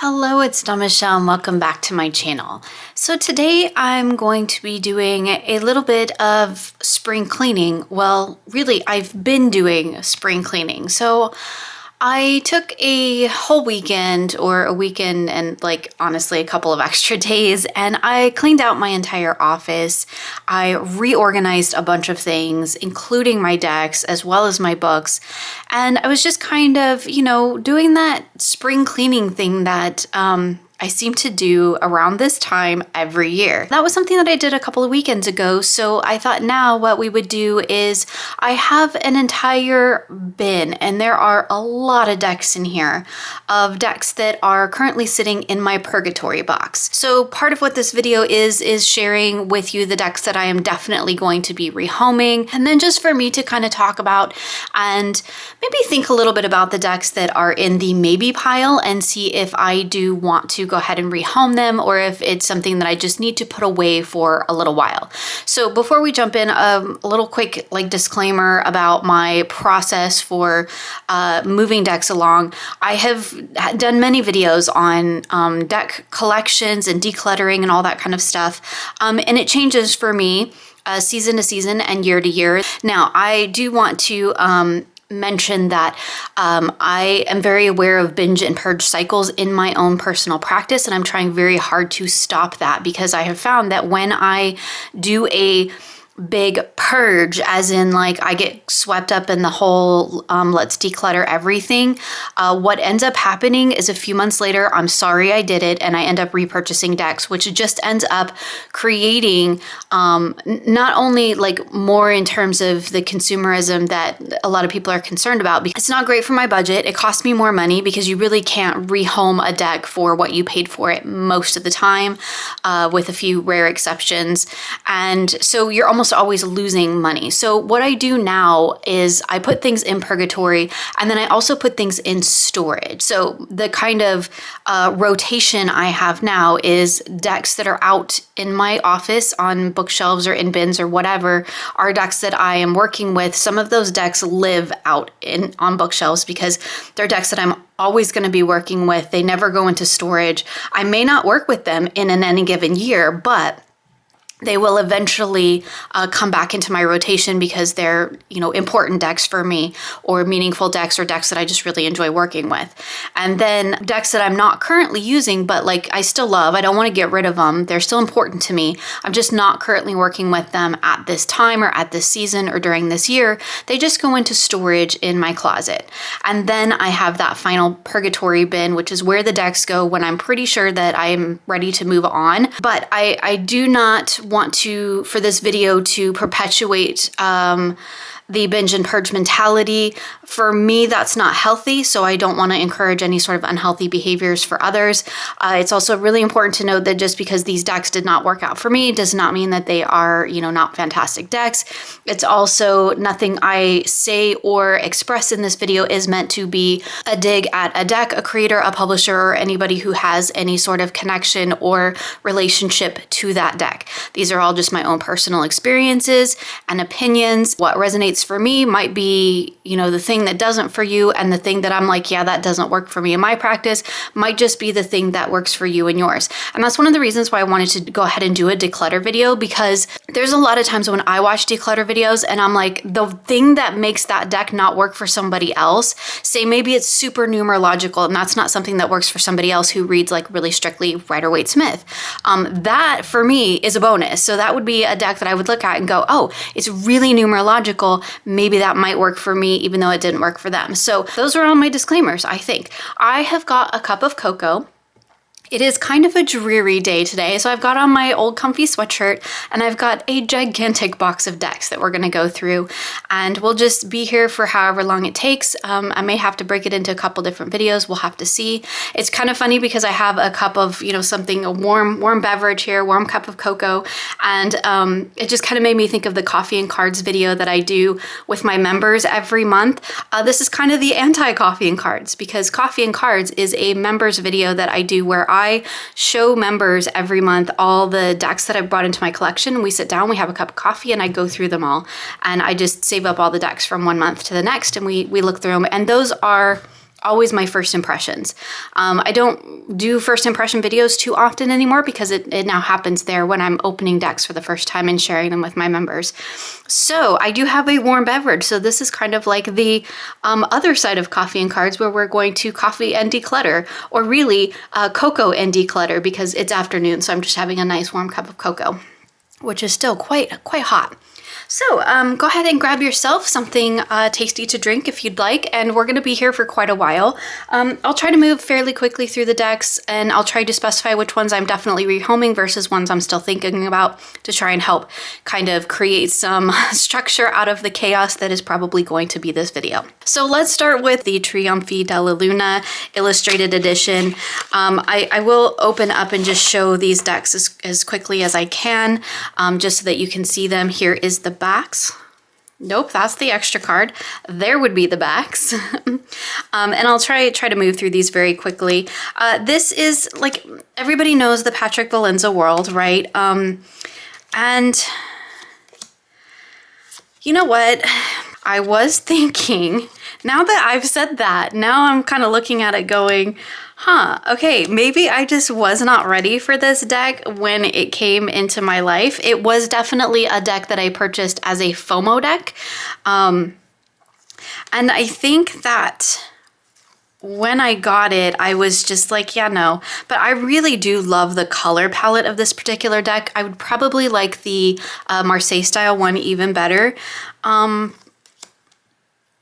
Hello, it's Dawn Michelle and welcome back to my channel. So today I'm going to be doing a little bit of spring cleaning. Well, really, I've been doing spring cleaning. So I took a whole weekend or a weekend and honestly a couple of extra days, and I cleaned out my entire office. I reorganized a bunch of things, including my decks as well as my books. And I was just kind of, doing that spring cleaning thing that I seem to do around this time every year. That was something that I did a couple of weekends ago, so I thought now what we would do is I have an entire bin, and there are a lot of decks in here, of decks that are currently sitting in my purgatory box. So part of what this video is sharing with you the decks that I am definitely going to be rehoming, and then just for me to kind of talk about and maybe think a little bit about the decks that are in the maybe pile and see if I do want to go ahead and rehome them or if it's something that I just need to put away for a little while. So before we jump in, a little quick disclaimer about my process for moving decks along. I have done many videos on deck collections and decluttering and all that kind of stuff, and it changes for me season to season and year to year. Now, I do want to mention that I am very aware of binge and purge cycles in my own personal practice, and I'm trying very hard to stop that because I have found that when I do a big purge, as in I get swept up in the whole let's declutter everything, what ends up happening is a few months later, I'm sorry I did it, and I end up repurchasing decks, which just ends up creating not only more in terms of the consumerism that a lot of people are concerned about, because it's not great for my budget. It costs me more money because you really can't rehome a deck for what you paid for it most of the time, with a few rare exceptions, and so you're almost always losing money. So what I do now is I put things in purgatory, and then I also put things in storage. So the kind of rotation I have now is decks that are out in my office on bookshelves or in bins or whatever are decks that I am working with. Some of those decks live out on bookshelves because they're decks that I'm always going to be working with. They never go into storage. I may not work with them in any given year, but they will eventually come back into my rotation because they're, important decks for me, or meaningful decks, or decks that I just really enjoy working with. And then decks that I'm not currently using, but I still love, I don't want to get rid of them. They're still important to me. I'm just not currently working with them at this time or at this season or during this year. They just go into storage in my closet. And then I have that final purgatory bin, which is where the decks go when I'm pretty sure that I'm ready to move on. But I do not want to, for this video, to perpetuate the binge and purge mentality. For me, that's not healthy, so I don't want to encourage any sort of unhealthy behaviors for others. It's also really important to note that just because these decks did not work out for me does not mean that they are, not fantastic decks. It's also nothing I say or express in this video is meant to be a dig at a deck, a creator, a publisher, or anybody who has any sort of connection or relationship to that deck. These are all just my own personal experiences and opinions. What resonates for me might be, the thing that doesn't for you, and the thing that I'm yeah, that doesn't work for me in my practice might just be the thing that works for you and yours. And that's one of the reasons why I wanted to go ahead and do a declutter video, because there's a lot of times when I watch declutter videos and I'm the thing that makes that deck not work for somebody else, say maybe it's super numerological and that's not something that works for somebody else who reads really strictly Rider-Waite-Smith. That for me is a bonus. So that would be a deck that I would look at and go, oh, it's really numerological. Maybe that might work for me, even though it didn't work for them. So those are all my disclaimers, I think. I have got a cup of cocoa. It is kind of a dreary day today, so I've got on my old comfy sweatshirt and I've got a gigantic box of decks that we're going to go through, and we'll just be here for however long it takes. I may have to break it into a couple different videos. We'll have to see. It's kind of funny because I have a cup of, something, a warm beverage here, warm cup of cocoa, and it just kind of made me think of the coffee and cards video that I do with my members every month. This is kind of the anti-coffee and cards, because coffee and cards is a members video that I do where I show members every month all the decks that I've brought into my collection. We sit down, we have a cup of coffee, and I go through them all. And I just save up all the decks from one month to the next, and we look through them. And those are always my first impressions. I don't do first impression videos too often anymore because it now happens there when I'm opening decks for the first time and sharing them with my members. So I do have a warm beverage. So this is kind of like the other side of coffee and cards, where we're going to coffee and declutter, or really cocoa and declutter, because it's afternoon. So I'm just having a nice warm cup of cocoa, which is still quite hot. So go ahead and grab yourself something tasty to drink if you'd like, and we're going to be here for quite a while. I'll try to move fairly quickly through the decks, and I'll try to specify which ones I'm definitely rehoming versus ones I'm still thinking about, to try and help kind of create some structure out of the chaos that is probably going to be this video. So let's start with the Trionfi Della Lunne Illustrated Edition. I will open up and just show these decks as quickly as I can, just so that you can see them. Here is the backs. Nope, that's the extra card. There would be the backs. And I'll try to move through these very quickly. This is, like, everybody knows the Patrick Valenza world, right? And you know what? I was thinking, now that I've said that, now I'm kind of looking at it going, okay, maybe I just was not ready for this deck when it came into my life. It was definitely a deck that I purchased as a FOMO deck. And I think that when I got it, I was just like, yeah, no. But I really do love the color palette of this particular deck. I would probably like the Marseille style one even better.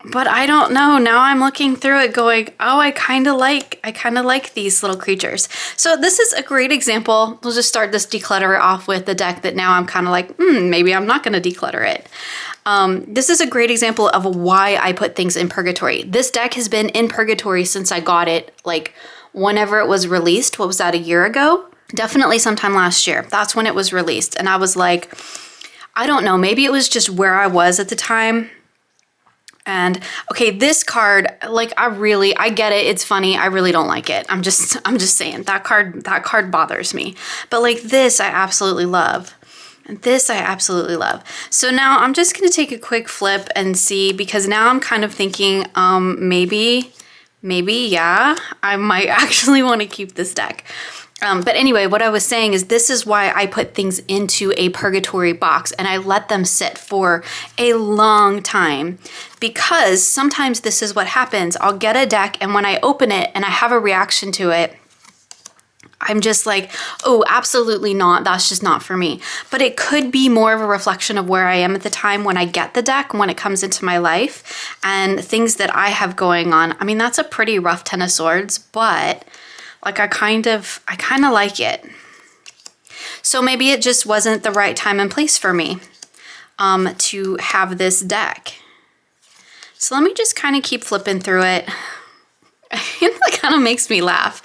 But I don't know. Now I'm looking through it going, oh, I kind of like these little creatures. So this is a great example. We'll just start this declutter off with the deck that now I'm kind of like, maybe I'm not going to declutter it. This is a great example of why I put things in purgatory. This deck has been in purgatory since I got it, like whenever it was released. What was that, a year ago? Definitely sometime last year. That's when it was released. And I was like, I don't know, maybe it was just where I was at the time. And okay, this card, like, I get it. It's funny. I really don't like it. I'm just saying that card bothers me. But like this, I absolutely love. And this I absolutely love. So now I'm just going to take a quick flip and see, because now I'm kind of thinking, maybe, yeah, I might actually want to keep this deck. But anyway, what I was saying is this is why I put things into a purgatory box and I let them sit for a long time, because sometimes this is what happens. I'll get a deck and when I open it and I have a reaction to it, I'm just like, oh, absolutely not. That's just not for me. But it could be more of a reflection of where I am at the time when I get the deck, when it comes into my life, and things that I have going on. I mean, that's a pretty rough 10 of swords, but like I kind of like it. So maybe it just wasn't the right time and place for me to have this deck. So let me just kind of keep flipping through it. It kind of makes me laugh.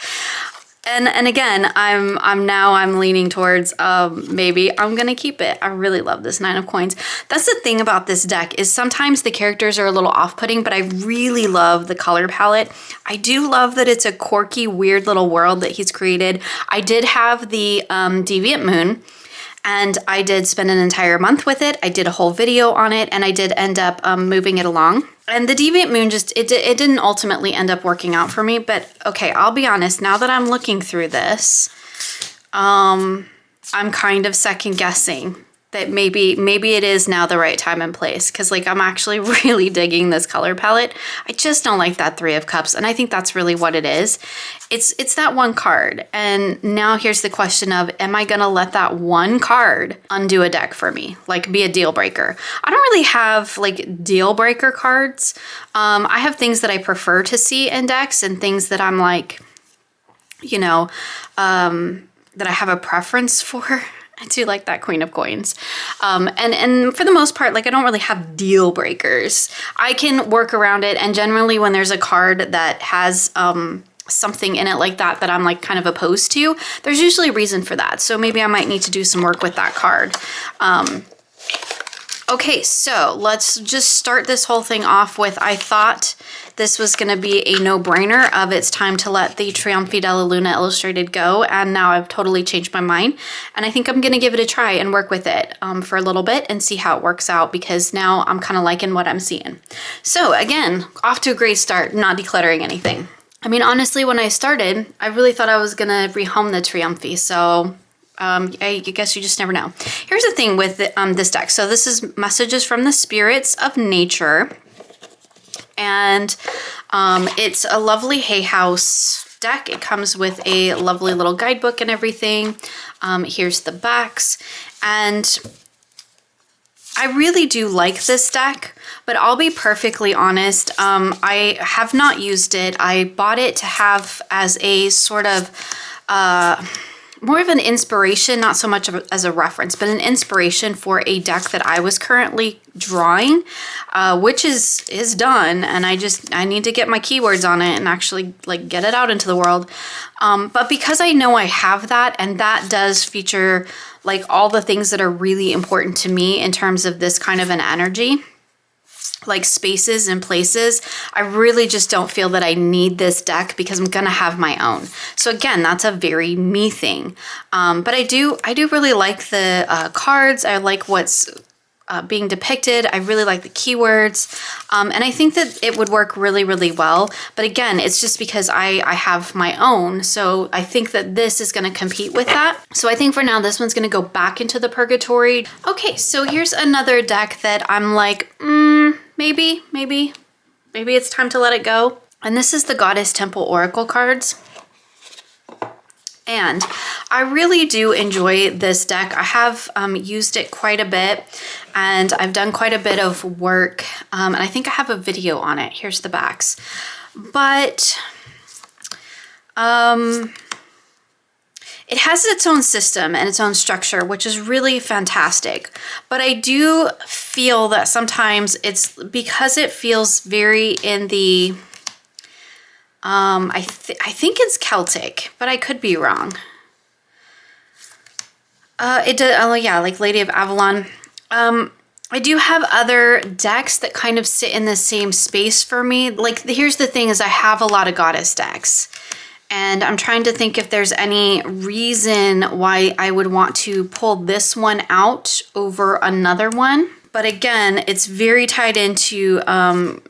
And again, I'm leaning towards maybe I'm gonna keep it. I really love this 9 of coins. That's the thing about this deck, is sometimes the characters are a little off-putting, but I really love the color palette. I do love that it's a quirky, weird little world that he's created. I did have the Deviant Moon, and I did spend an entire month with it. I did a whole video on it, and I did end up moving it along. And the Deviant Moon it didn't ultimately end up working out for me, but okay, I'll be honest, now that I'm looking through this, I'm kind of second guessing that maybe it is now the right time and place, because like I'm actually really digging this color palette. I just don't like that 3 of Cups, and I think that's really what it is. It's that one card, and now here's the question of, am I gonna let that one card undo a deck for me, like be a deal breaker? I don't really have like deal breaker cards. I have things that I prefer to see in decks and things that I'm like, you know, that I have a preference for. I do like that Queen of Coins. And for the most part, like I don't really have deal breakers. I can work around it, and generally when there's a card that has something in it like that I'm like kind of opposed to, there's usually a reason for that. So maybe I might need to do some work with that card. Okay, so let's just start this whole thing off with, I thought this was going to be a no-brainer of it's time to let the Trionfi Della Lunne Illustrated go, and now I've totally changed my mind, and I think I'm going to give it a try and work with it for a little bit and see how it works out, because now I'm kind of liking what I'm seeing. So again, off to a great start, not decluttering anything. I mean, honestly, when I started, I really thought I was going to rehome the Trionfi, so I guess you just never know. Here's the thing with this deck. So this is Messages from the Spirits of Nature. And it's a lovely Hay House deck. It comes with a lovely little guidebook and everything. Here's the backs. And I really do like this deck, but I'll be perfectly honest. I have not used it. I bought it to have as a sort of more of an inspiration, not so much as a reference, but an inspiration for a deck that I was currently drawing, which is done, and I need to get my keywords on it and actually like get it out into the world. But because I know I have that, and that does feature like all the things that are really important to me in terms of this kind of an energy, like spaces and places, I really just don't feel that I need this deck because I'm gonna have my own. So again, that's a very me thing. But I do really like the cards. I like what's being depicted. I really like the keywords. And I think that it would work really, really well. But again, it's just because I have my own. So I think that this is gonna compete with that. So I think for now, this one's gonna go back into the purgatory. Okay, so here's another deck that I'm like, maybe it's time to let it go. And this is the Goddess Temple Oracle cards. And I really do enjoy this deck. I have used it quite a bit, and I've done quite a bit of work. And I think I have a video on it. Here's the backs. But it has its own system and its own structure, which is really fantastic. But I do feel that sometimes it's because it feels very in the, I think it's Celtic, but I could be wrong. It does, oh yeah, like Lady of Avalon. I do have other decks that kind of sit in the same space for me. Like, here's the thing is I have a lot of goddess decks. And I'm trying to think if there's any reason why I would want to pull this one out over another one. But again, it's very tied into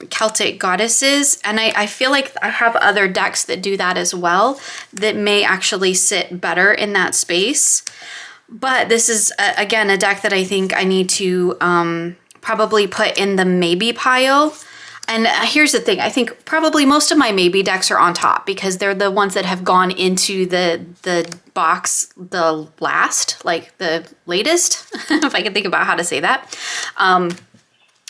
Celtic goddesses. And I feel like I have other decks that do that as well that may actually sit better in that space. But this is, again, a deck that I think I need to probably put in the maybe pile. And here's the thing, I think probably most of my maybe decks are on top because they're the ones that have gone into the box the last, like the latest, if I can think about how to say that.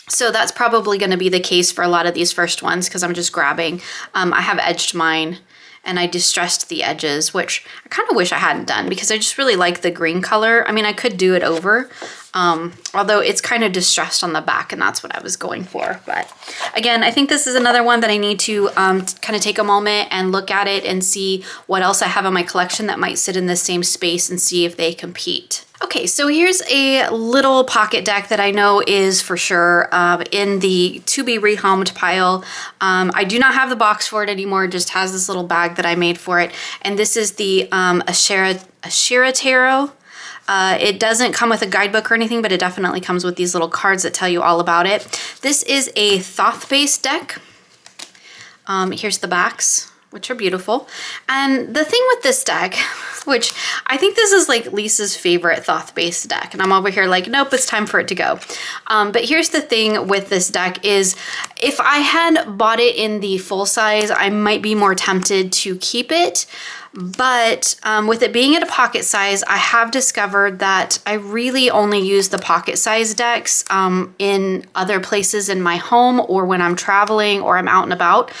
So that's probably going to be the case for a lot of these first ones because I'm just grabbing. I have edged mine and I distressed the edges, which I kind of wish I hadn't done because I just really like the green color. I mean, I could do it over, although it's kind of distressed on the back and that's what I was going for. But again, I think this is another one that I need to kind of take a moment and look at it and see what else I have in my collection that might sit in the same space and see if they compete. Okay, so here's a little pocket deck that I know is for sure in the to be rehomed pile. I do not have the box for it anymore, it just has this little bag that I made for it. And this is the Ashera tarot. It doesn't come with a guidebook or anything, but it definitely comes with these little cards that tell you all about it. This is a Thoth-based deck. Here's the backs, which are beautiful. And the thing with this deck, which I think this is like Lisa's favorite Thoth-based deck, and I'm over here like, nope, it's time for it to go. But here's the thing with this deck is if I had bought it in the full size, I might be more tempted to keep it. But with it being at a pocket size, I have discovered that I really only use the pocket size decks in other places in my home or when I'm traveling or I'm out and about.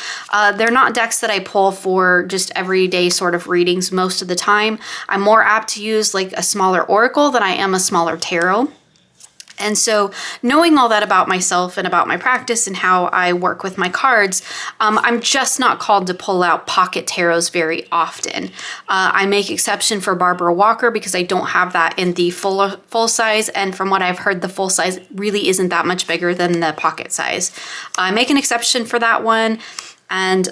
They're not decks that I pull for just everyday sort of readings most of the time. I'm more apt to use like a smaller oracle than I am a smaller tarot. And so knowing all that about myself and about my practice and how I work with my cards, I'm just not called to pull out pocket tarots very often. I make exception for Barbara Walker because I don't have that in the full size. And from what I've heard, the full size really isn't that much bigger than the pocket size. I make an exception for that one. And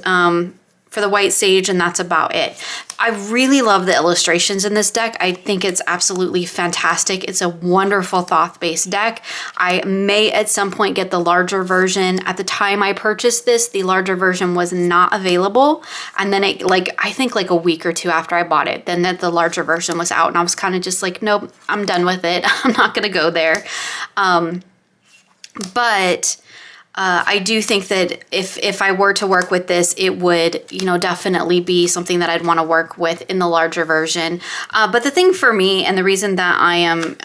for the white sage, and that's about it. I really love the illustrations in this deck. I think it's absolutely fantastic. It's a wonderful Thoth-based deck. I may at some point get the larger version. At the time I purchased this, the larger version was not available. And then I think like a week or two after I bought it, then the larger version was out. And I was kind of just like, nope, I'm done with it. I'm not gonna go there. But I do think that if I were to work with this, it would, definitely be something that I'd want to work with in the larger version. But the thing for me, and the reason that I am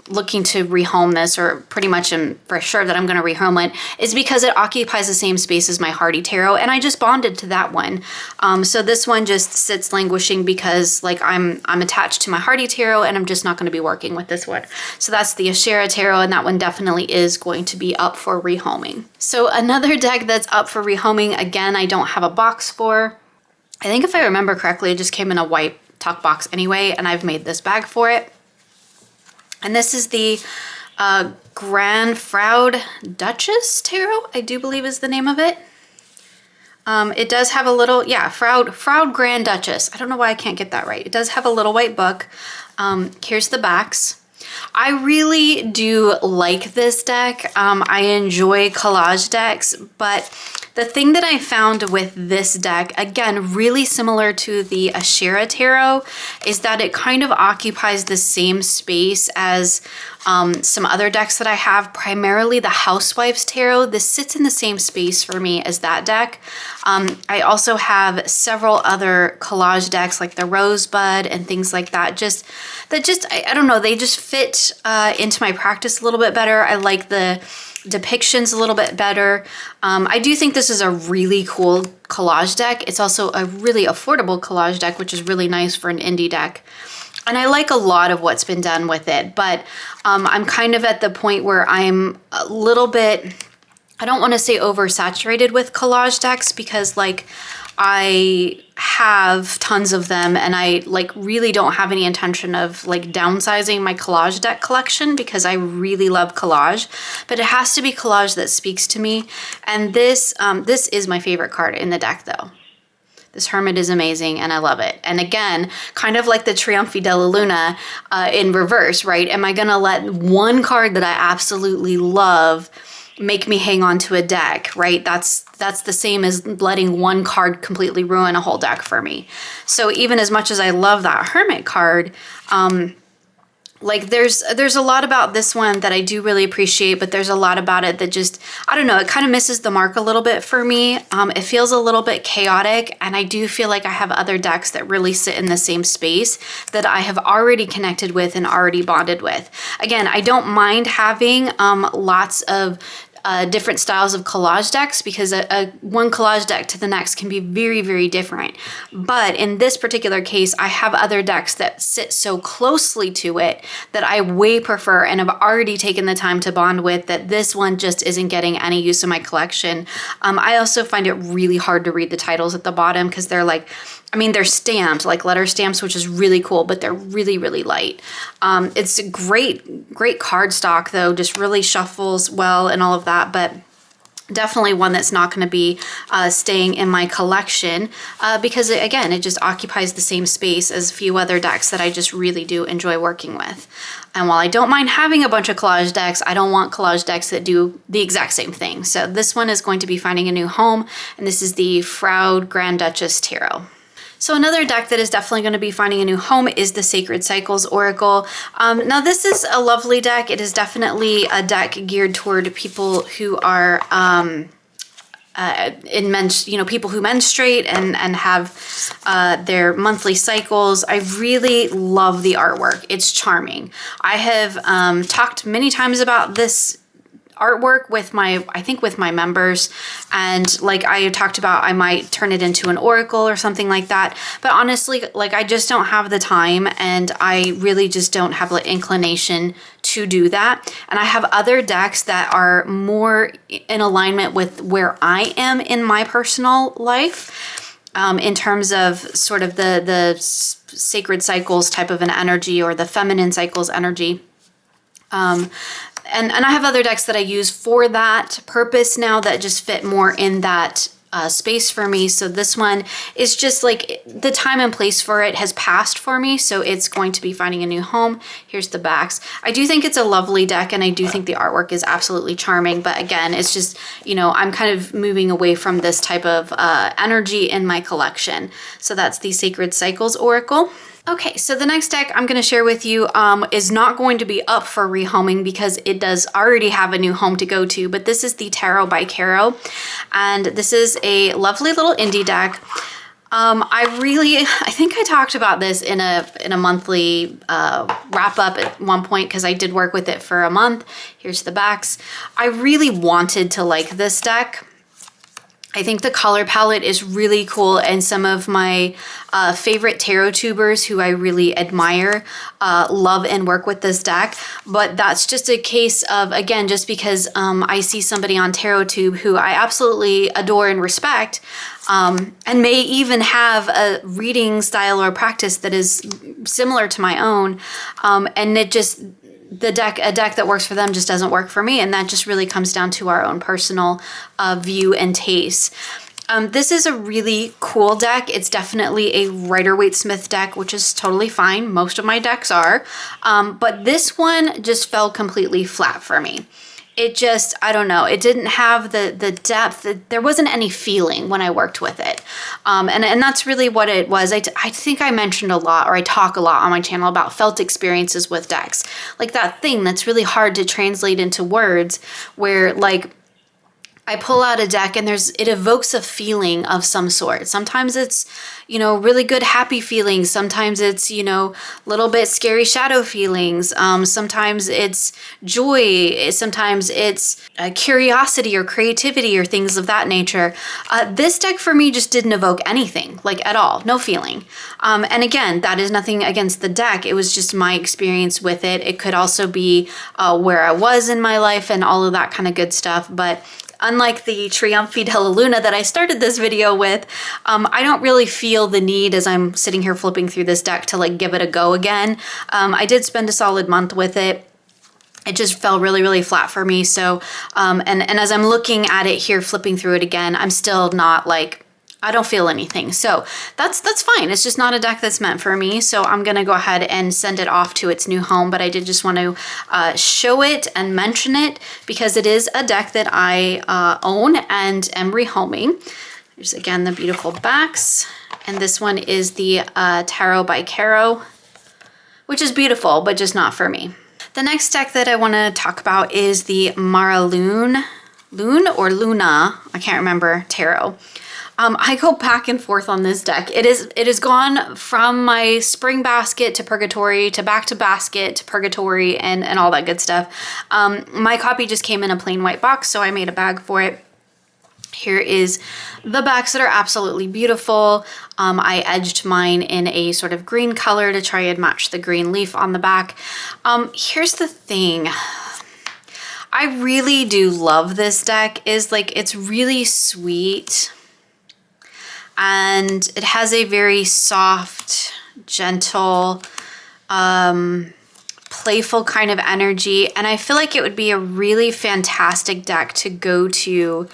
looking to rehome this, or pretty much am for sure that I'm going to rehome it, is because it occupies the same space as my Hardy Tarot, and I just bonded to that one. So this one just sits languishing because I'm attached to my Hardy Tarot, and I'm just not going to be working with this one. So that's the Ashera Tarot, and that one definitely is going to be up for rehoming. So another deck that's up for rehoming, again, I don't have a box for. I think if I remember correctly, it just came in a white tuck box anyway, and I've made this bag for it. And this is the Frau Duchess Tarot, I do believe is the name of it. It does have a little, Frau Grand Duchess. I don't know why I can't get that right. It does have a little white book. Here's the backs. I really do like this deck. I enjoy collage decks, but the thing that I found with this deck, again, really similar to the Ashera Tarot, is that it kind of occupies the same space as some other decks that I have, primarily the Housewives Tarot. This sits in the same space for me as that deck. I also have several other collage decks like the Rosebud and things like that. I don't know, they just fit into my practice a little bit better. I like the depictions a little bit better. I do think this is a really cool collage deck. It's also a really affordable collage deck, which is really nice for an indie deck. And I like a lot of what's been done with it, but I'm kind of at the point where I'm a little bit, I don't want to say oversaturated with collage decks because I have tons of them and I really don't have any intention of downsizing my collage deck collection because I really love collage, but it has to be collage that speaks to me. And this is my favorite card in the deck though. This Hermit is amazing and I love it. And again, kind of like the Trionfi Della Lunne in reverse, right? Am I gonna let one card that I absolutely love make me hang on to a deck, right? That's the same as letting one card completely ruin a whole deck for me. So even as much as I love that Hermit card, there's a lot about this one that I do really appreciate, but there's a lot about it that just, I don't know, it kind of misses the mark a little bit for me. It feels a little bit chaotic, and I do feel like I have other decks that really sit in the same space that I have already connected with and already bonded with. Again, I don't mind having lots of different styles of collage decks because one collage deck to the next can be very, very different. But in this particular case, I have other decks that sit so closely to it that I way prefer and have already taken the time to bond with that this one just isn't getting any use in my collection. I also find it really hard to read the titles at the bottom because they're they're stamped, like letter stamps, which is really cool, but they're really, really light. It's a great card stock though, just really shuffles well and all of that, but definitely one that's not going to be staying in my collection because again, it just occupies the same space as a few other decks that I just really do enjoy working with. And while I don't mind having a bunch of collage decks, I don't want collage decks that do the exact same thing. So this one is going to be finding a new home, and this is the Frau Grand Duchess Tarot. So another deck that is definitely going to be finding a new home is the Sacred Cycles Oracle. Now this is a lovely deck. It is definitely a deck geared toward people who are people who menstruate and have their monthly cycles. I really love the artwork. It's charming. I have talked many times about this artwork with I think with my members. And like I talked about, I might turn it into an oracle or something like that. But honestly, like I just don't have the time, and I really just don't have the inclination to do that. And I have other decks that are more in alignment with where I am in my personal life, in terms of sort of the sacred cycles type of an energy, or the feminine cycles energy. And I have other decks that I use for that purpose now that just fit more in that space for me. So this one is just like the time and place for it has passed for me. So it's going to be finding a new home. Here's the backs. I do think it's a lovely deck, and I do think the artwork is absolutely charming. But again, it's just, you know, I'm kind of moving away from this type of energy in my collection. So that's the Sacred Cycles Oracle. Okay, so the next deck I'm going to share with you is not going to be up for rehoming because it does already have a new home to go to, but this is the Tarot by Caro, and this is a lovely little indie deck. I think I talked about this in a monthly wrap up at one point because I did work with it for a month. Here's the backs. I really wanted to like this deck. I think the color palette is really cool, and some of my favorite tarot tubers who I really admire love and work with this deck. But that's just a case of, again, just because I see somebody on TarotTube who I absolutely adore and respect, and may even have a reading style or practice that is similar to my own, and it just... a deck that works for them just doesn't work for me, and that just really comes down to our own personal view and taste. This is a really cool deck. It's definitely a Rider-Waite-Smith deck, which is totally fine. Most of my decks are, but this one just fell completely flat for me. It just, I don't know, it didn't have the depth. There wasn't any feeling when I worked with it. And that's really what it was. I think I mentioned a lot, or I talk a lot on my channel about felt experiences with decks. Like that thing that's really hard to translate into words, where like, I pull out a deck and it evokes a feeling of some sort. Sometimes it's, you know, really good happy feelings. Sometimes it's, you know, a little bit scary shadow feelings. Sometimes it's joy. Sometimes it's curiosity or creativity or things of that nature. This deck for me just didn't evoke anything, like at all, no feeling. And again, that is nothing against the deck. It was just my experience with it. It could also be where I was in my life and all of that kind of good stuff. But unlike the Trionfi Della Lunne that I started this video with, I don't really feel the need as I'm sitting here flipping through this deck to like give it a go again. I did spend a solid month with it. It just fell really, really flat for me. So, and as I'm looking at it here, flipping through it again, I'm still not like, I don't feel anything. So that's fine. It's just not a deck that's meant for me. So I'm going to go ahead and send it off to its new home. But I did just want to show it and mention it because it is a deck that I own and am rehoming. There's again the beautiful backs. And this one is the Tarot by Caro, which is beautiful, but just not for me. The next deck that I want to talk about is the Lune or Luna, I can't remember, Tarot. I go back and forth on this deck. It is gone from my spring basket to purgatory to back to basket to purgatory and all that good stuff. My copy just came in a plain white box, so I made a bag for it. Here is the backs that are absolutely beautiful. I edged mine in a sort of green color to try and match the green leaf on the back. Here's the thing. I really do love this deck. It's really sweet. And it has a very soft, gentle, playful kind of energy. And I feel like it would be a really fantastic deck to go to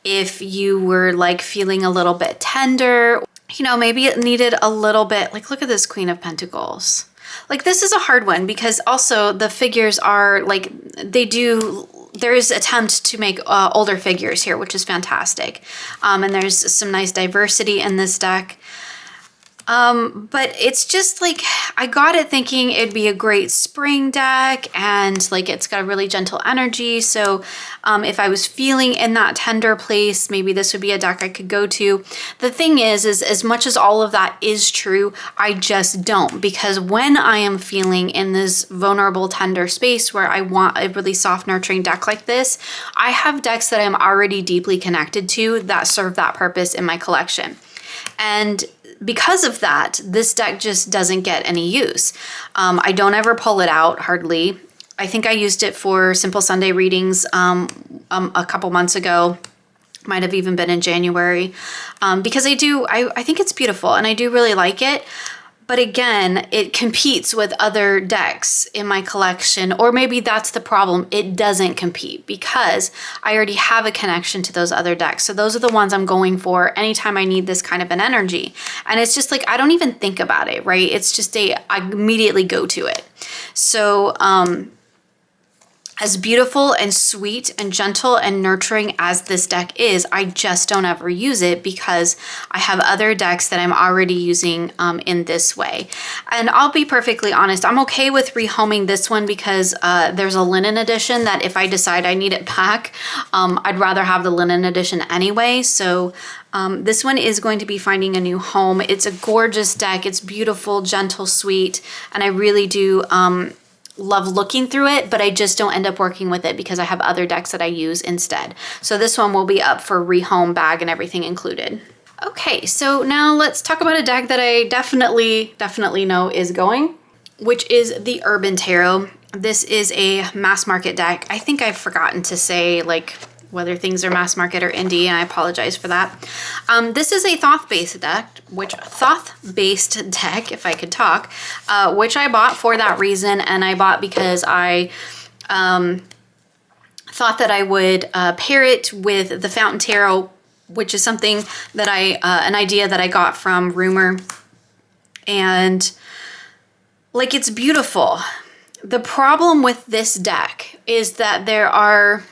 if you were like feeling a little bit tender. You know, maybe it needed a little bit, like look at this Queen of Pentacles. Like this is a hard one because also the figures are like, there is attempt to make older figures here, which is fantastic. And there's some nice diversity in this deck. But it's just like, I got it thinking it'd be a great spring deck, and like it's got a really gentle energy. So if I was feeling in that tender place, maybe this would be a deck I could go to. The thing is as much as all of that is true, I just don't, because when I am feeling in this vulnerable, tender space where I want a really soft, nurturing deck like this, I have decks that I'm already deeply connected to that serve that purpose in my collection. And because of that, this deck just doesn't get any use. I don't ever pull it out, hardly. I think I used it for Simple Sunday readings a couple months ago. Might have even been in January. Because I think it's beautiful and I do really like it. But again, it competes with other decks in my collection, or maybe that's the problem. It doesn't compete because I already have a connection to those other decks. So those are the ones I'm going for anytime I need this kind of an energy. And it's just like, I don't even think about it, right? It's just I immediately go to it. So, as beautiful and sweet and gentle and nurturing as this deck is, I just don't ever use it because I have other decks that I'm already using in this way. And I'll be perfectly honest, I'm okay with rehoming this one because there's a linen edition that if I decide I need it back, I'd rather have the linen edition anyway. So this one is going to be finding a new home. It's a gorgeous deck. It's beautiful, gentle, sweet, and I really do love looking through it, but I just don't end up working with it because I have other decks that I use instead. So this one will be up for rehome, bag, and everything included. Okay, so now let's talk about a deck that I definitely know is going, which is the Urban Tarot. This is a mass market deck. I think I've forgotten to say like whether things are mass market or indie, and I apologize for that. This is a Thoth-based deck, if I could talk, which I bought for that reason, and I bought because I thought that I would pair it with the Fountain Tarot, which is something that an idea that I got from Rumor, and like it's beautiful. The problem with this deck is that there are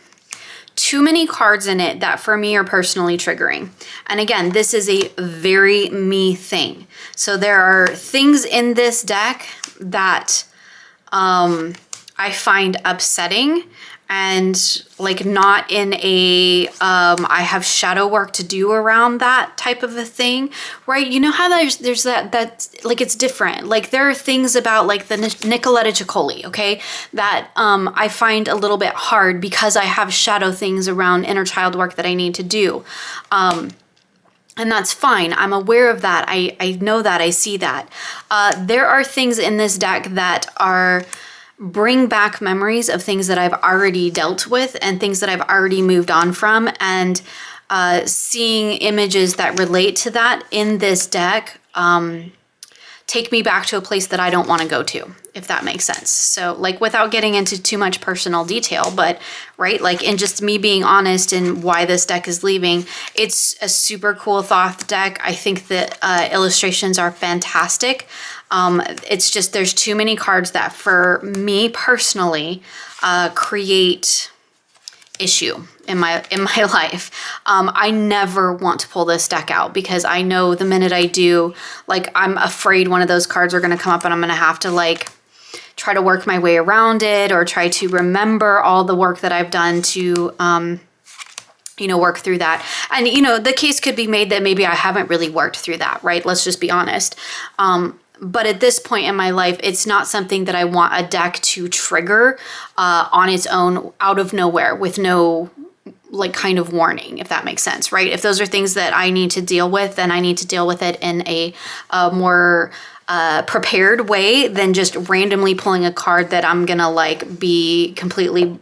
too many cards in it that for me are personally triggering. And again, this is a very me thing. So there are things in this deck that I find upsetting and like not in a I have shadow work to do around that type of a thing, right? You know how there's that like it's different. Like there are things about like the Nicoletta Ciccoli, okay, that I find a little bit hard because I have shadow things around inner child work that I need to do. And that's fine. I'm aware of that. I know that. I see that. There are things in this deck that bring back memories of things that I've already dealt with and things that I've already moved on from, and seeing images that relate to that in this deck take me back to a place that I don't want to go to, if that makes sense. So like without getting into too much personal detail, but right, like in just me being honest in why this deck is leaving, it's a super cool Thoth deck. I think the illustrations are fantastic. It's just there's too many cards that for me personally create issue in my life. I never want to pull this deck out because I know the minute I do, like I'm afraid one of those cards are going to come up and I'm going to have to like try to work my way around it or try to remember all the work that I've done to work through that. And the case could be made that maybe I haven't really worked through that, right? Let's just be honest. But at this point in my life, it's not something that I want a deck to trigger on its own out of nowhere with no like kind of warning, if that makes sense, right? If those are things that I need to deal with, then I need to deal with it in a more prepared way than just randomly pulling a card that I'm gonna like be completely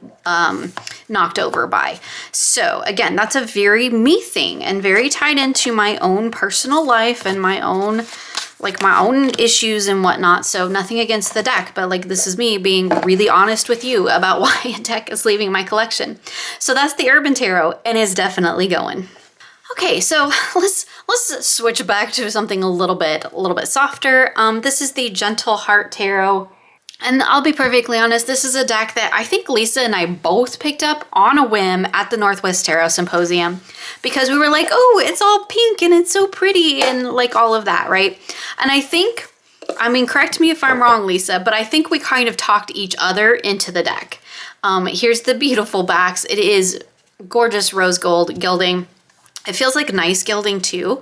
knocked over by. So again, that's a very me thing and very tied into my own personal life and my own issues and whatnot. So nothing against the deck, but like this is me being really honest with you about why a deck is leaving my collection. So that's the Urban Tarot and is definitely going. Okay, so let's switch back to something a little bit softer. This is the Gentle Heart Tarot. And I'll be perfectly honest, this is a deck that I think Lisa and I both picked up on a whim at the Northwest Tarot Symposium because we were like, oh, it's all pink and it's so pretty and like all of that, right? And I think, I mean, correct me if I'm wrong, Lisa, but I think we kind of talked each other into the deck. Here's the beautiful backs. It is gorgeous rose gold gilding. It feels like nice gilding too.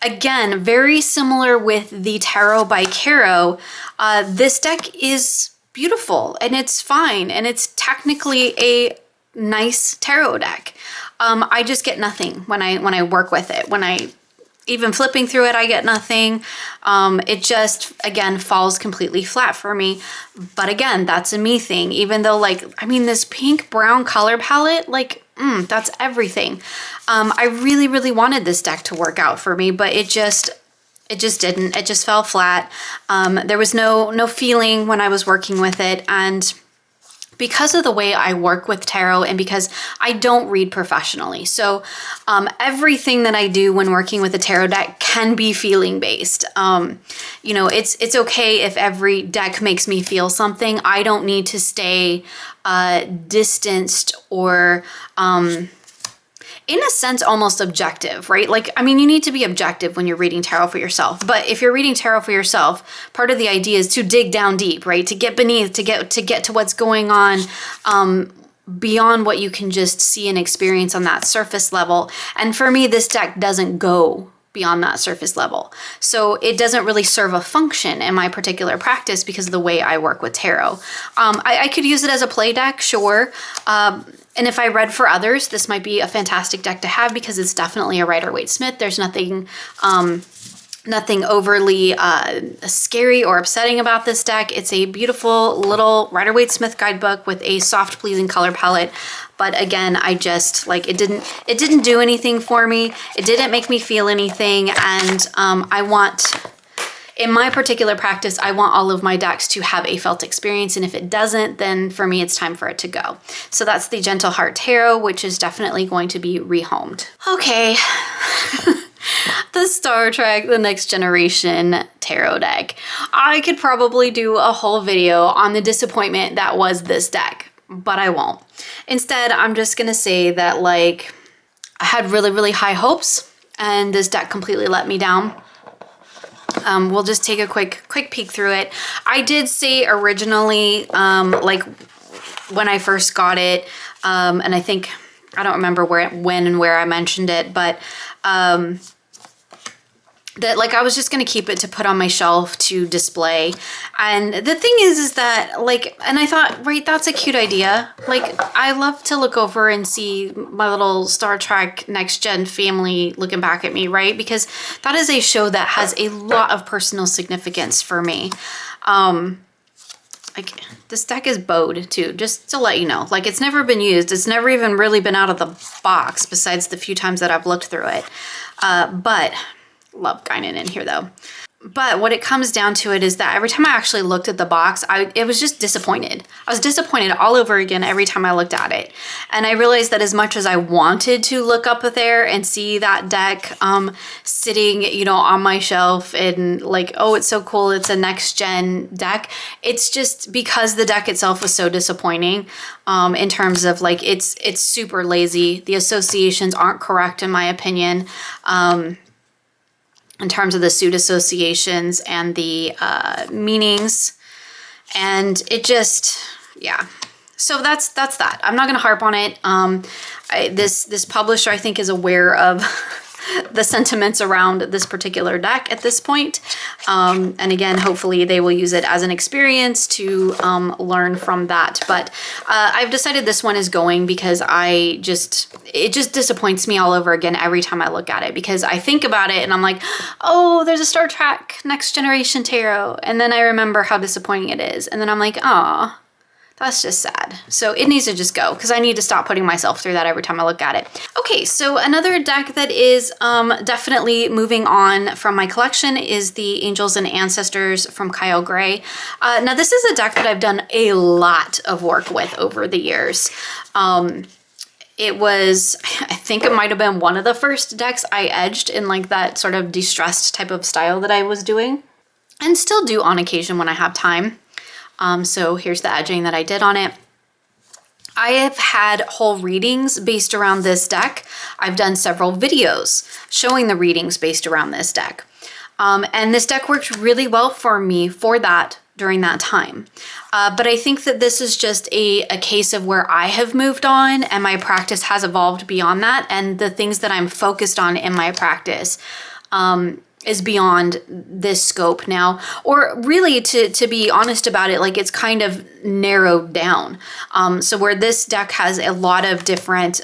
Again, very similar with the Tarot by Caro. This deck is beautiful and it's fine and it's technically a nice tarot deck. I just get nothing when I work with it. When I even flipping through it, I get nothing. It just, again, falls completely flat for me. But again, that's a me thing. Even though, like, I mean, this pink brown color palette, like, that's everything. I really, really wanted this deck to work out for me, but it just didn't. It just fell flat. There was no feeling when I was working with it, and because of the way I work with tarot and because I don't read professionally. So everything that I do when working with a tarot deck can be feeling based. You know, it's okay if every deck makes me feel something. I don't need to stay distanced or in a sense, almost objective, right? Like, I mean, you need to be objective when you're reading tarot for yourself. But if you're reading tarot for yourself, part of the idea is to dig down deep, right? To get beneath, to get to what's going on beyond what you can just see and experience on that surface level. And for me, this deck doesn't go beyond that surface level. So it doesn't really serve a function in my particular practice because of the way I work with tarot. I could use it as a play deck, sure. And if I read for others, this might be a fantastic deck to have because it's definitely a Rider-Waite-Smith. There's nothing overly scary or upsetting about this deck. It's a beautiful little Rider-Waite-Smith guidebook with a soft, pleasing color palette. But again, I just, like, it didn't do anything for me. It didn't make me feel anything. And in my particular practice, I want all of my decks to have a felt experience, and if it doesn't, then for me, it's time for it to go. So that's the Gentle Heart Tarot, which is definitely going to be rehomed. Okay, the Star Trek The Next Generation Tarot deck. I could probably do a whole video on the disappointment that was this deck, but I won't. Instead, I'm just gonna say that, like, I had really, really high hopes, and this deck completely let me down. We'll just take a quick peek through it. I did say originally, like when I first got it, and I think, I don't remember when and where I mentioned it, but that, like, I was just going to keep it to put on my shelf to display. And the thing is that, like, and I thought, right, that's a cute idea. Like, I love to look over and see my little Star Trek Next Gen family looking back at me, right? Because that is a show that has a lot of personal significance for me. Like, this deck is bowed too, just to let you know. Like, it's never been used. It's never even really been out of the box besides the few times that I've looked through it. But love Guinan in here though. But what it comes down to it is that every time I actually looked at the box, it was just disappointed. I was disappointed all over again every time I looked at it. And I realized that as much as I wanted to look up there and see that deck sitting, you know, on my shelf and like, oh, it's so cool, it's a next gen deck. It's just because the deck itself was so disappointing in terms of, like, it's super lazy. The associations aren't correct in my opinion. In terms of the suit associations and the meanings, and it just, yeah. So that's that. I'm not gonna harp on it. This publisher, I think, is aware of the sentiments around this particular deck at this point. And again, hopefully they will use it as an experience to learn from that. But I've decided this one is going because it just disappoints me all over again every time I look at it, because I think about it and I'm like, oh, there's a Star Trek Next Generation Tarot. And then I remember how disappointing it is. And then I'm like, aw, that's just sad. So it needs to just go because I need to stop putting myself through that every time I look at it. Okay, so another deck that is definitely moving on from my collection is the Angels and Ancestors from Kyle Gray. Now this is a deck that I've done a lot of work with over the years. It was, I think it might have been one of the first decks I edged in, like, that sort of distressed type of style that I was doing. and still do on occasion when I have time. So here's the edging that I did on it. I have had whole readings based around this deck. I've done several videos showing the readings based around this deck. And this deck worked really well for me for that during that time. But I think that this is just a case of where I have moved on and my practice has evolved beyond that. And the things that I'm focused on in my practice is beyond this scope now. Or really, to be honest about it, like it's kind of narrowed down. So where this deck has a lot of different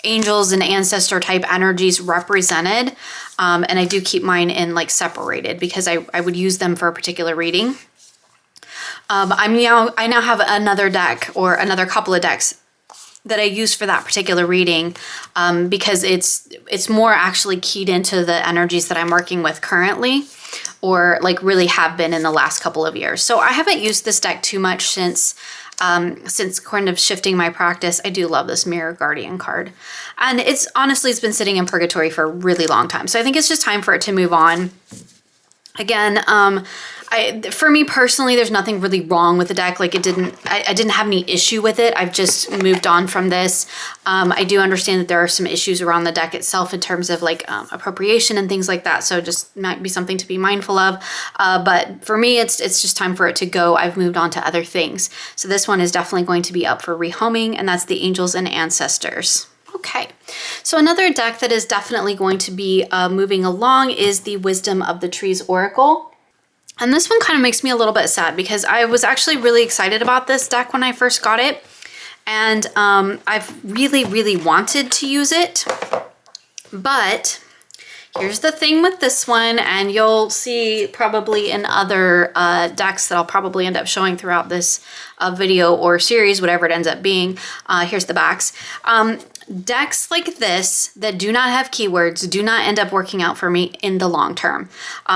angels and ancestor type energies represented, and I do keep mine in like separated because I would use them for a particular reading. I now have another deck or another couple of decks that I use for that particular reading, because it's more actually keyed into the energies that I'm working with currently, or like really have been in the last couple of years. So I haven't used this deck too much since kind of shifting my practice. I do love this Mirror Guardian card, and it's been sitting in purgatory for a really long time. So I think it's just time for it to move on. Again, for me personally, there's nothing really wrong with the deck. Like I didn't have any issue with it. I've just moved on from this. I do understand that there are some issues around the deck itself in terms of like appropriation and things like that. So just might be something to be mindful of. But for me, it's just time for it to go. I've moved on to other things. So this one is definitely going to be up for rehoming, and that's the Angels and Ancestors. Okay, so another deck that is definitely going to be moving along is the Wisdom of the Trees Oracle. And this one kind of makes me a little bit sad because I was actually really excited about this deck when I first got it. And I've really, really wanted to use it. But here's the thing with this one, and you'll see probably in other decks that I'll probably end up showing throughout this video or series, whatever it ends up being. Here's the backs. Decks like this that do not have keywords do not end up working out for me in the long term.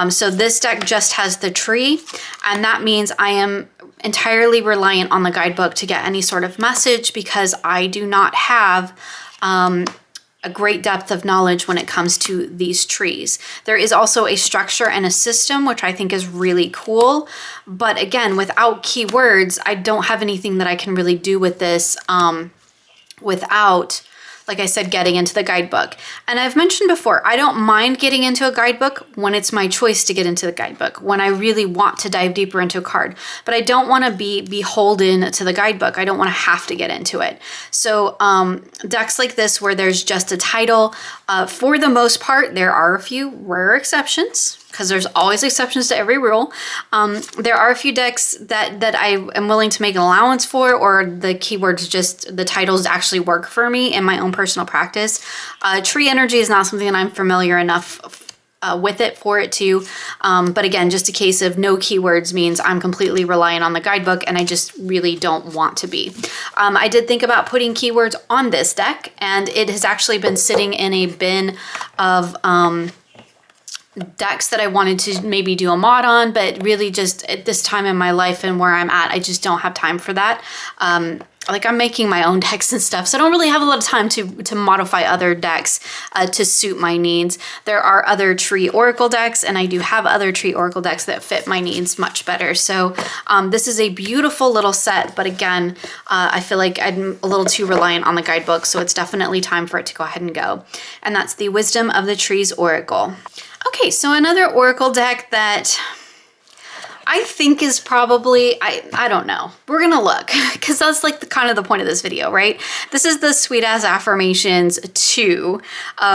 So this deck just has the tree, and that means I am entirely reliant on the guidebook to get any sort of message because I do not have a great depth of knowledge when it comes to these trees. There is also a structure and a system, which I think is really cool. But again, without keywords, I don't have anything that I can really do with this without, like I said, getting into the guidebook. And I've mentioned before, I don't mind getting into a guidebook when it's my choice to get into the guidebook, when I really want to dive deeper into a card. But I don't want to be beholden to the guidebook. I don't want to have to get into it. So decks like this where there's just a title, for the most part, there are a few rare exceptions, because there's always exceptions to every rule. There are a few decks that I am willing to make an allowance for, or the keywords, just the titles actually work for me in my own personal practice. Tree energy is not something that I'm familiar enough with it for it to. But again, just a case of no keywords means I'm completely reliant on the guidebook, and I just really don't want to be. I did think about putting keywords on this deck, and it has actually been sitting in a bin of decks that I wanted to maybe do a mod on, but really just at this time in my life and where I'm at, I just don't have time for that. Like I'm making my own decks and stuff, so I don't really have a lot of time to modify other decks to suit my needs. There are other tree oracle decks, and I do have other tree oracle decks that fit my needs much better. So this is a beautiful little set, but again, I feel like I'm a little too reliant on the guidebook, so it's definitely time for it to go ahead and go. And that's the Wisdom of the Trees Oracle. Okay, so another oracle deck that I think is probably, I don't know. We're gonna look, because that's like kind of the point of this video, right? This is the Sweet As Affirmations 2,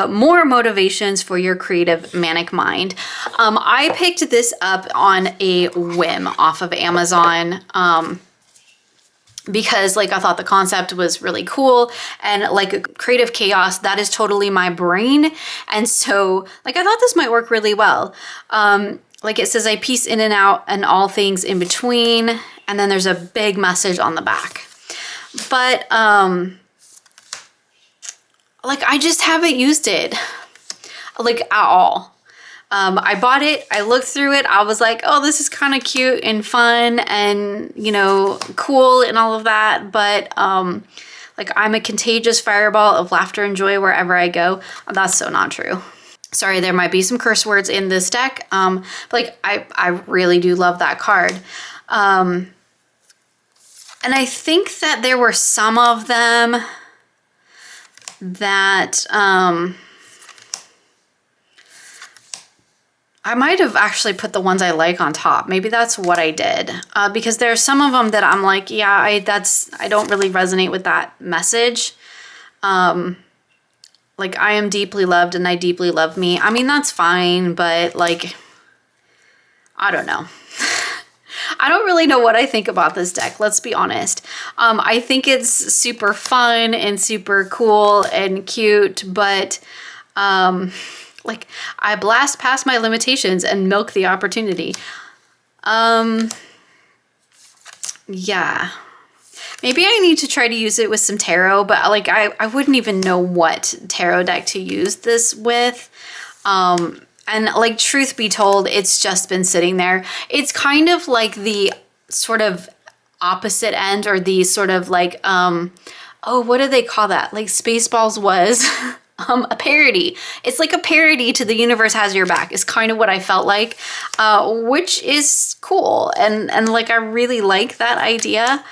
more motivations for your creative manic mind. I picked this up on a whim off of Amazon. Because like I thought the concept was really cool, and like creative chaos, that is totally my brain. And so like I thought this might work really well. Like it says, I piece in and out and all things in between. And then there's a big message on the back. But like I just haven't used it like at all. I bought it, I looked through it, I was like, oh, this is kind of cute and fun and, you know, cool and all of that. But like I'm a contagious fireball of laughter and joy wherever I go. That's so not true. Sorry, there might be some curse words in this deck. But like I really do love that card. And I think that there were some of them that I might have actually put the ones I like on top. Maybe that's what I did. Because there are some of them that I'm like, yeah, I don't really resonate with that message. Like, I am deeply loved and I deeply love me. I mean, that's fine, but like, I don't know. I don't really know what I think about this deck, let's be honest. I think it's super fun and super cool and cute, but like, I blast past my limitations and milk the opportunity. Yeah. Maybe I need to try to use it with some tarot, but like I wouldn't even know what tarot deck to use this with. And like, truth be told, it's just been sitting there. It's kind of like the sort of opposite end, or the sort of like, oh, what do they call that? Like Spaceballs was a parody. It's like a parody to The Universe Has Your Back is kind of what I felt like, which is cool. And like, I really like that idea.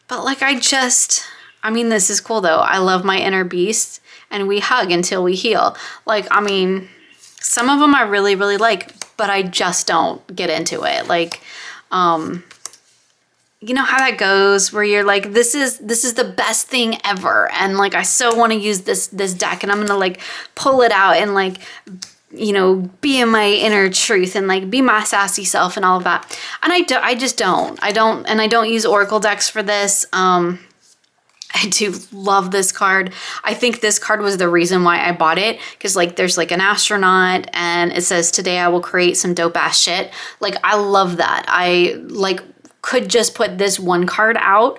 But like, I mean, this is cool though. I love my inner beast and we hug until we heal. Like, I mean, some of them I really, really like, but I just don't get into it. Like, you know how that goes, where you're like, this is the best thing ever. And like, I so want to use this deck, and I'm going to like pull it out and like, you know, be in my inner truth and like be my sassy self and all of that. And I don't use oracle decks for this. I do love this card. I think this card was the reason why I bought it, because like, there's like an astronaut and it says, today I will create some dope ass shit. Like, I love that. I like could just put this one card out.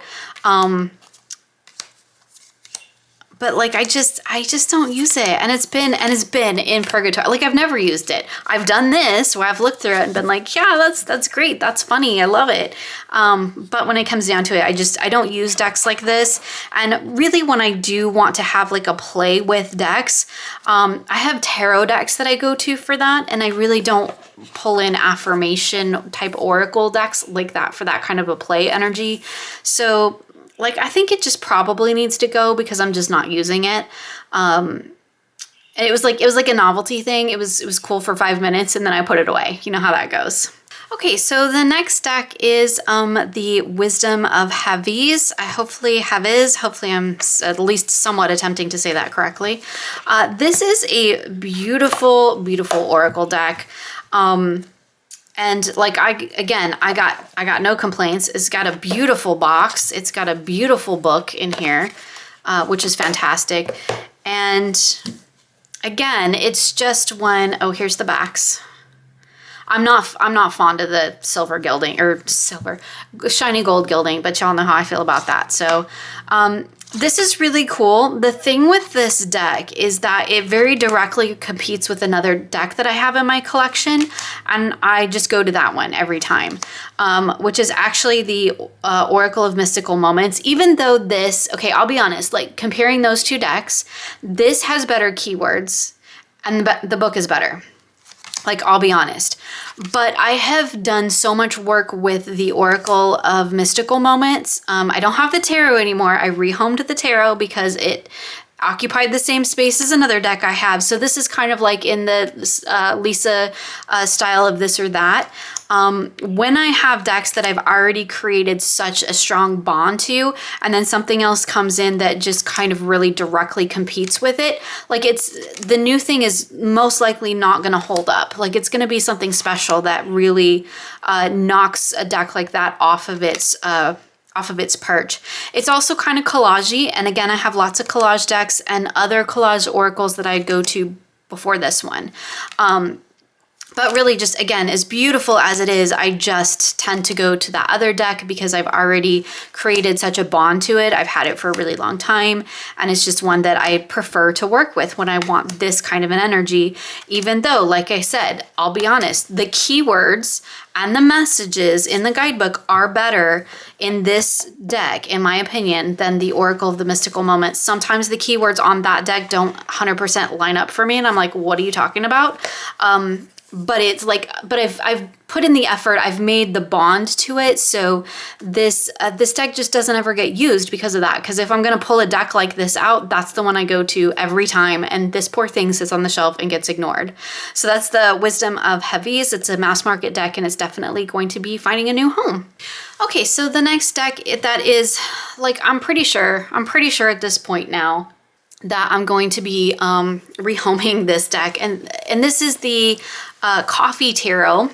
But like, I just don't use it. And it's been in purgatory. Like, I've never used it. I've done this where I've looked through it and been like, yeah, that's great. That's funny. I love it. But when it comes down to it, I don't use decks like this. And really, when I do want to have like a play with decks, I have tarot decks that I go to for that. And I really don't pull in affirmation type oracle decks like that for that kind of a play energy. So like, I think it just probably needs to go because I'm just not using it. And it was like a novelty thing. It was cool for 5 minutes and then I put it away. You know how that goes. Okay, so the next deck is the Wisdom of Hafiz. Hopefully I'm at least somewhat attempting to say that correctly. This is a beautiful, beautiful oracle deck. And like, I got no complaints. It's got a beautiful box. It's got a beautiful book in here, which is fantastic. And again, it's just one, oh, here's the backs. I'm not fond of the silver gilding, or shiny gold gilding, but y'all know how I feel about that. So, this is really cool. The thing with this deck is that it very directly competes with another deck that I have in my collection, and I just go to that one every time, which is actually the Oracle of Mystical Moments. Even though this, okay, I'll be honest, like, comparing those two decks, this has better keywords, and the book is better. Like, I'll be honest. But I have done so much work with the Oracle of Mystical Moments. I don't have the tarot anymore. I rehomed the tarot because it occupied the same space as another deck I have. So this is kind of like in the Lisa style of this or that. When I have decks that I've already created such a strong bond to, and then something else comes in that just kind of really directly competes with it, like, the new thing is most likely not going to hold up. Like, it's going to be something special that really knocks a deck like that off of its perch. It's also kind of collage-y, and again, I have lots of collage decks and other collage oracles that I go to before this one. But really, just again, as beautiful as it is, I just tend to go to that other deck because I've already created such a bond to it. I've had it for a really long time, and it's just one that I prefer to work with when I want this kind of an energy, even though, like I said, I'll be honest, the keywords and the messages in the guidebook are better in this deck, in my opinion, than the Oracle of the Mystical Moments. Sometimes the keywords on that deck don't 100% line up for me, and I'm like, what are you talking about? But it's like, but I've put in the effort, I've made the bond to it, so this deck just doesn't ever get used because of that. Because if I'm gonna pull a deck like this out, that's the one I go to every time, and this poor thing sits on the shelf and gets ignored. So that's the Wisdom of Hafiz. It's a mass market deck, and it's definitely going to be finding a new home. Okay, so the next deck that is, like, I'm pretty sure at this point now that I'm going to be rehoming this deck, and this is the Coffee Tarot.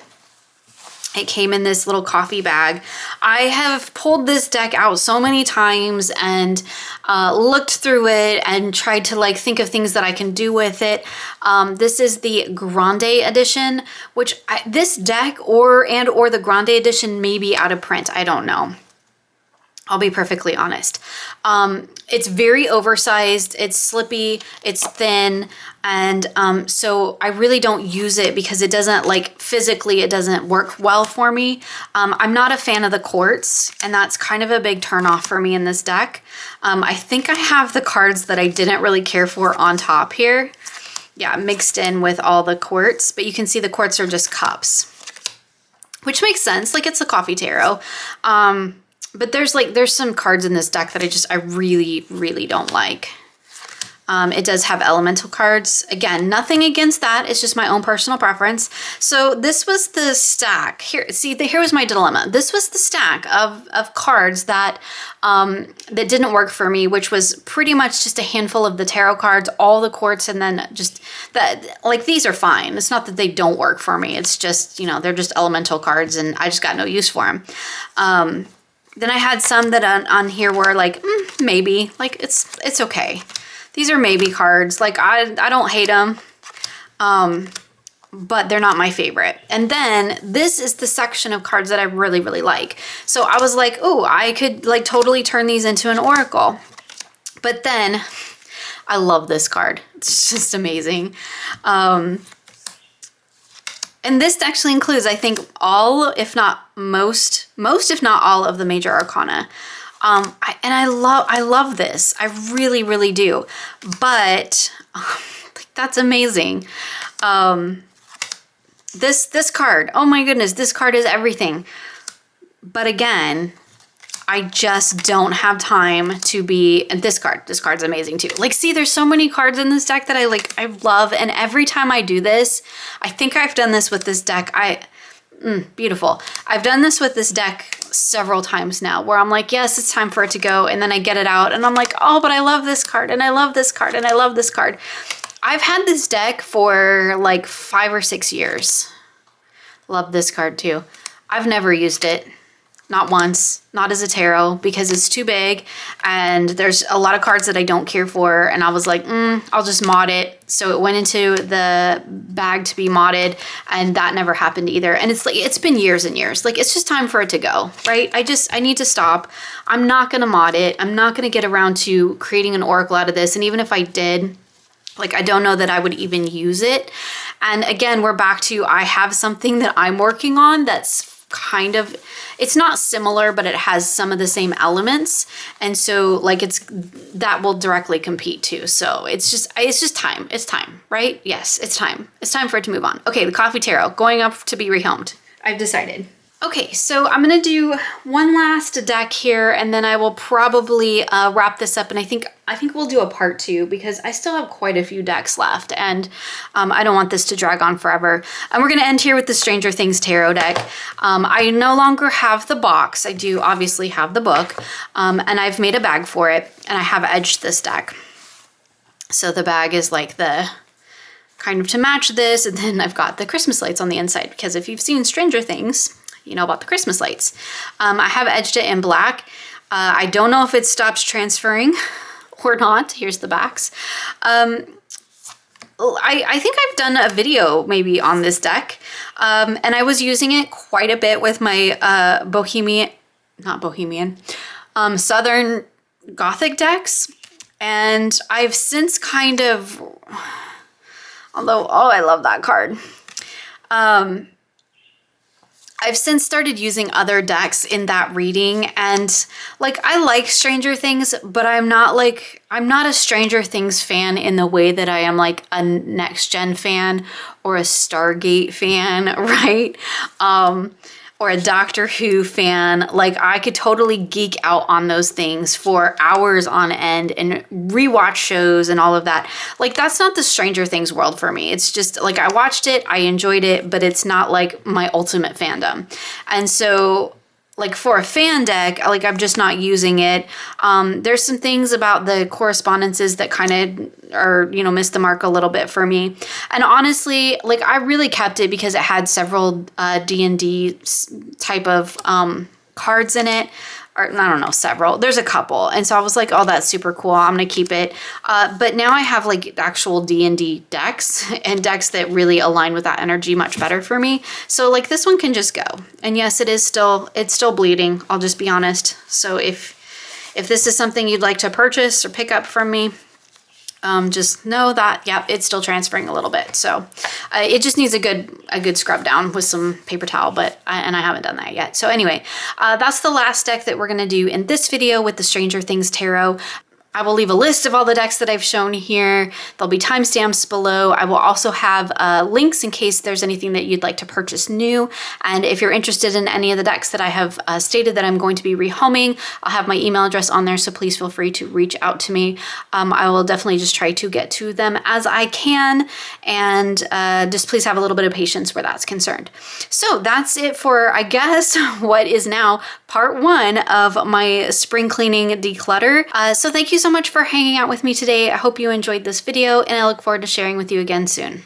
It came in this little coffee bag. I have pulled this deck out so many times and looked through it and tried to like think of things that I can do with it. This is the Grande edition, which this deck or the Grande edition may be out of print. I don't know. I'll be perfectly honest. It's very oversized, it's slippy, it's thin, and so I really don't use it because it doesn't, like, physically it doesn't work well for me. I'm not a fan of the quartz, and that's kind of a big turnoff for me in this deck. I think I have the cards that I didn't really care for on top here. Yeah, mixed in with all the quartz, but you can see the quartz are just cups, which makes sense, like it's a coffee tarot. But there's some cards in this deck that I really, really don't like. It does have elemental cards. Again, nothing against that. It's just my own personal preference. So this was the stack. Here was my dilemma. This was the stack of cards that that didn't work for me, which was pretty much just a handful of the tarot cards, all the quartz, and then just that, like, these are fine. It's not that they don't work for me. It's just, you know, they're just elemental cards and I just got no use for them. Then I had some that on here were like, maybe, like it's okay. These are maybe cards. Like I don't hate them, but they're not my favorite. And then this is the section of cards that I really, really like. So I was like, oh, I could like totally turn these into an oracle. But then I love this card. It's just amazing. And this actually includes, I think, all, if not most, if not all of the major arcana. I love this. I really, really do. But that's amazing. This card, oh my goodness, this card is everything. But again, I just don't have time to be, and this card's amazing too. Like, see, there's so many cards in this deck that I love, and every time I do this, I think I've done this with this deck, beautiful. I've done this with this deck several times now, where I'm like, yes, it's time for it to go, and then I get it out, and I'm like, oh, but I love this card, and I love this card, and I love this card. I've had this deck for like 5 or 6 years. Love this card too. I've never used it. Not once, not as a tarot, because it's too big and there's a lot of cards that I don't care for, and I was like, I'll just mod it. So it went into the bag to be modded, and that never happened either. And it's like, it's been years and years. Like, it's just time for it to go, right? I need to stop. I'm not gonna mod it. I'm not gonna get around to creating an oracle out of this. And even if I did, like, I don't know that I would even use it. And again, we're back to, I have something that I'm working on that's kind of, it's not similar, but it has some of the same elements, and so like that will directly compete too. So it's just time. It's time, right? Yes, it's time for it to move on. Okay, the Coffee Tarot going up to be rehomed. I've decided. Okay, so I'm gonna do one last deck here, and then I will probably wrap this up, and I think we'll do a part 2 because I still have quite a few decks left, and I don't want this to drag on forever. And we're gonna end here with the Stranger Things Tarot deck. I no longer have the box. I do obviously have the book, and I've made a bag for it, and I have edged this deck. So the bag is like the kind of to match this, and then I've got the Christmas lights on the inside, because if you've seen Stranger Things, you know about the Christmas lights. I have edged it in black. I don't know if it stops transferring or not. Here's the backs. I think I've done a video maybe on this deck, and I was using it quite a bit with my Southern Gothic decks, and I've since kind of, although, oh, I love that card. I've since started using other decks in that reading, and like I like Stranger Things, but I'm not a Stranger Things fan in the way that I am like a Next Gen fan or a Stargate fan, right? Or a Doctor Who fan. Like I could totally geek out on those things for hours on end and rewatch shows and all of that. Like that's not the Stranger Things world for me. It's just like I watched it, I enjoyed it, but it's not like my ultimate fandom. And so like for a fan deck, like I'm just not using it. There's some things about the correspondences that kind of are, you know, missed the mark a little bit for me. And honestly, like I really kept it because it had several D&D type of cards in it. Or I don't know, several. There's a couple. And so I was like, oh, that's super cool. I'm going to keep it. But now I have like actual D&D decks and decks that really align with that energy much better for me. So like this one can just go. And yes, it's still bleeding. I'll just be honest. So if this is something you'd like to purchase or pick up from me, just know that, yeah, it's still transferring a little bit. So it just needs a good scrub down with some paper towel, and I haven't done that yet. So anyway, that's the last deck that we're going to do in this video with the Stranger Things Tarot. I will leave a list of all the decks that I've shown here. There'll be timestamps below. I will also have links in case there's anything that you'd like to purchase new. And if you're interested in any of the decks that I have stated that I'm going to be rehoming, I'll have my email address on there, so please feel free to reach out to me. I will definitely just try to get to them as I can, and just please have a little bit of patience where that's concerned. So that's it for, I guess, what is now part 1 of my spring cleaning declutter. So thank you so much for hanging out with me today. I hope you enjoyed this video, and I look forward to sharing with you again soon.